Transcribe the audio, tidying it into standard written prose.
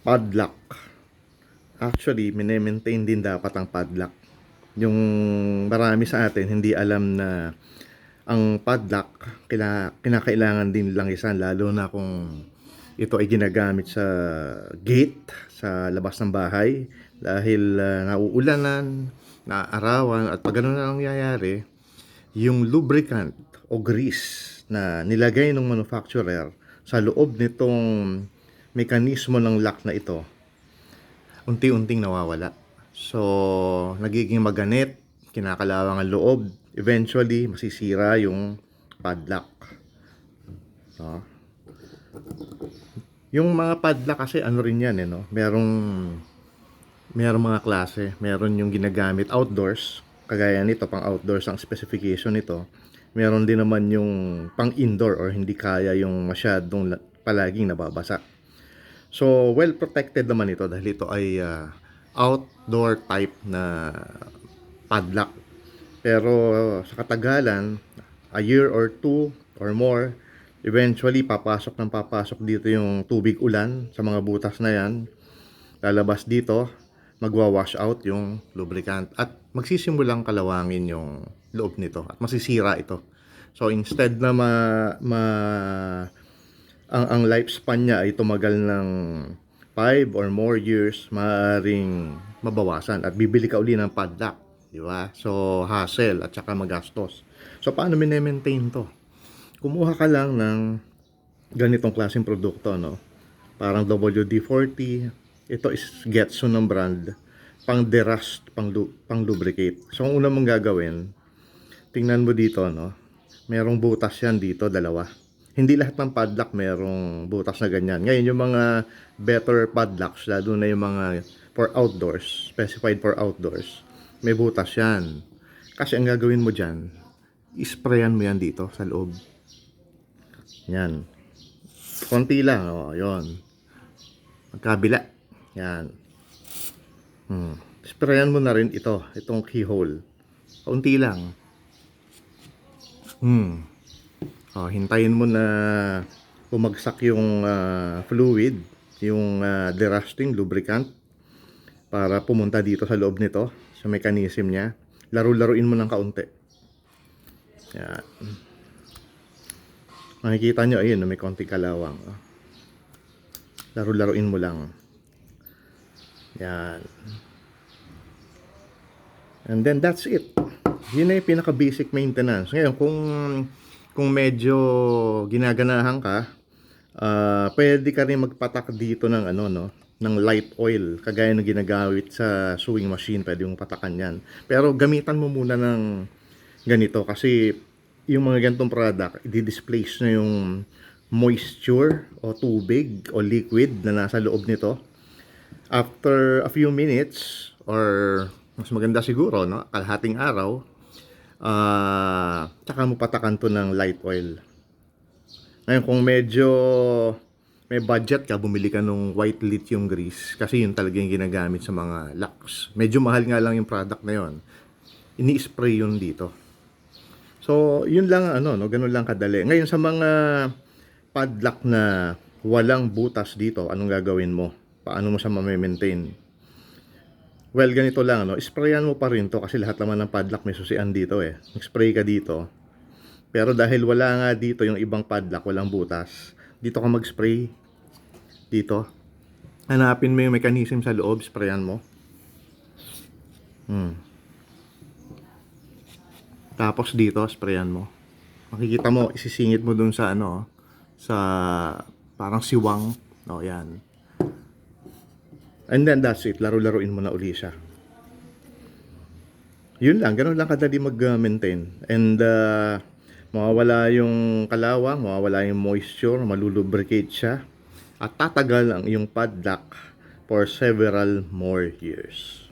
Padlock. Actually, mine-maintain din dapat ang padlock. Yung marami sa atin hindi alam na ang padlock kinakailangan din langisan, lalo na kung ito ay ginagamit sa gate sa labas ng bahay dahil nauulanan, naaarawan, at pag ganun na nangyayari, yung lubricant o grease na nilagay ng manufacturer sa loob nitong mekanismo ng lock na ito, unti-unting nawawala. So, nagiging maganit, kinakalawang ang loob, eventually masisira yung padlock. So, yung mga padlock kasi ano rin yan no? Merong mga klase. Meron yung ginagamit outdoors, kagaya nito, pang outdoors ang specification nito. Meron din naman yung pang indoor or hindi kaya yung masyadong palaging nababasa. So, well protected naman ito dahil ito ay outdoor type na padlock. Pero sa katagalan, a year or two or more, eventually papasok dito yung tubig ulan sa mga butas na yan. Lalabas dito, magwa-wash out yung lubricant at magsisimulang kalawangin yung loob nito at masisira ito. So instead na ang lifespan niya ay tumagal ng 5 or more years, maaaring mabawasan at bibili ka uli ng padlock, di ba? So hassle at saka magastos. So paano mine-maintain to? Kumuha ka lang ng ganitong klaseng produkto, no? Parang WD-40. Ito is Getso ng brand, pang derust, pang lubricate. So ang una mong gagawin, tingnan mo dito, no? Merong butas yan dito, dalawa. Hindi lahat ng padlock merong butas na ganyan. Ngayon, yung mga better padlocks, lalo na yung mga for outdoors, specified for outdoors, may butas yan. Kasi ang gagawin mo dyan, isprayan mo yan dito sa loob. Yan. Konti lang, yun. Magkabila. Yan. Sprayan mo na rin itong keyhole. Konti lang. Hintayin mo na bumagsak yung fluid, yung derusting lubricant, para pumunta dito sa loob nito, sa mechanism niya. Laro-laruin mo ng kaunti. Yan. Makikita nyo, ayun, may konting kalawang. Laro-laruin mo lang. Yan. And then that's it. Yun na yung pinaka-basic maintenance. Ngayon, kung medyo ginaganahan ka, pwede ka rin magpatak dito ng ng light oil, kagaya ng ginagamit sa sewing machine. Pwede mong patakan yan. Pero gamitan mo muna ng ganito kasi yung mga ganitong product, i-displace na yung moisture o tubig o liquid na nasa loob nito. After a few minutes, or mas maganda siguro, no, kalahating araw, tsaka mo patakan to ng light oil. Ngayon, kung medyo may budget ka, bumili ka ng white lithium grease kasi yun talaga yung ginagamit sa mga locks. Medyo mahal nga lang yung product na yun. Ini-spray yun dito. So, yun lang, ganun lang kadali. Ngayon, sa mga padlock na walang butas dito, anong gagawin mo? Paano mo siya ma-maintain? Well, ganito lang, sprayan mo pa rin to kasi lahat naman ng padlock may susian dito Mag-spray ka dito. Pero dahil wala nga dito yung ibang padlock, walang butas, dito ka mag-spray. Dito. Hanapin mo yung mechanism sa loob, sprayan mo. Tapos dito, sprayan mo. Makikita mo, isisingit mo dun sa sa parang siwang. Yan. And then that's it. Laro-laruin mo na uli siya. Yun lang. Ganun lang kadali mag-maintain. And mawawala yung kalawang, mawawala yung moisture, malulubricate siya. At tatagal ang yung padlock for several more years.